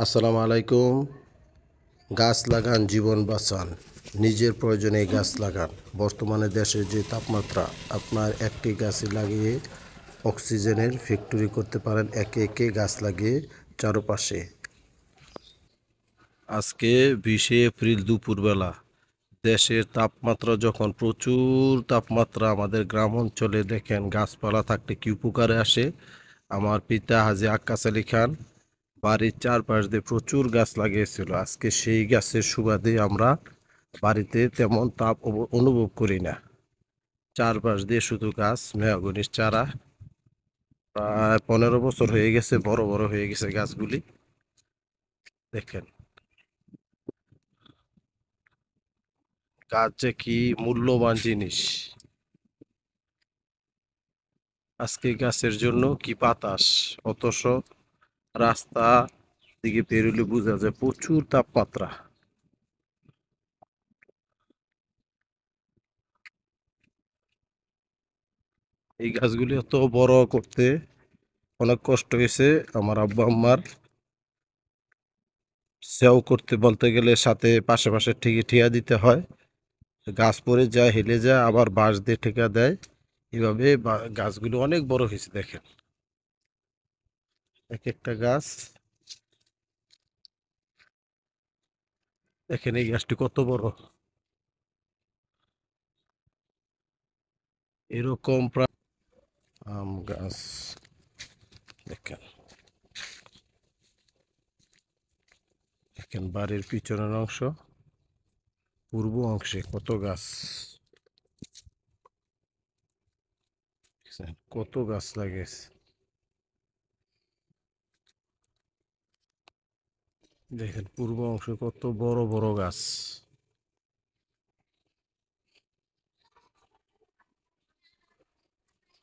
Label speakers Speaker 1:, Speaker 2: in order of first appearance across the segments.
Speaker 1: আসসালামু আলাইকুম। গাছ লাগান, জীবন বাঁচান। নিজের প্রয়োজনে গাছ লাগান। বর্তমানে দেশের যে তাপমাত্রা, আপনার একটি গাছ লাগিয়ে অক্সিজেনের ফ্যাক্টরি করতে পারেন একে একে গাছ লাগিয়ে চারপাশে। আজকে 20শে এপ্রিল দুপুরবেলা দেশের তাপমাত্রা যখন প্রচুর তাপমাত্রা, আমাদের গ্রাম অঞ্চলে দেখেন গাছপালা থাকলে কি উপকারে আসে। আমার পিতা হাজী আক্কাস আলী খান বাড়ির চারপাশ দিয়ে প্রচুর গাছ লাগিয়েছিল। আজকে সেই গাছের সুবাদে আমরা বাড়িতে তেমন তাপ অনুভব করি না। চারপাশ দিয়ে শুধু গাছ, মেহগনির চারা। প্রায় 15 বছর হয়ে গেছে, বড় বড় হয়ে গেছে গাছগুলি। দেখেন গাছ যে কি মূল্যবান জিনিস। আজকে গাছের জন্য কি বাতাস, অথচ রাস্তা দিকে বেরোলে বোঝা যায় প্রচুর তাপমাত্রা। এই গাছগুলি এত বড় করতে অনেক কষ্ট হয়েছে। আমার আব্বা আম্মার সেও করতে বলতে গেলে সাথে পাশে পাশে ঠিয়া দিতে হয়। গাছ পড়ে যায়, হেলে যায়, আবার বাঁশ দিয়ে ঠেকা দেয়। এভাবে গাছগুলো অনেক বড় হয়েছে। দেখেন এক একটা গাছ, দেখেন এই গাছটি কত বড়। এরকম প্রায় আম গাছ দেখেন। দেখেন বাড়ির পিছনের অংশ, পূর্ব অংশে কত গাছ, কত গাছ লাগিয়েছে। দেখেন পূর্ব অংশে কত বড় বড় গাছ।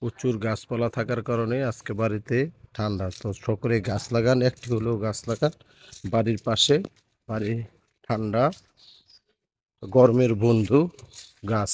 Speaker 1: প্রচুর গাছপালা থাকার কারণে আজকে বাড়িতে ঠান্ডা। তো সকলে গাছ লাগান, একটি হলেও গাছ লাগান বাড়ির পাশে। বাড়ি ঠান্ডা, গরমের বন্ধু গাছ।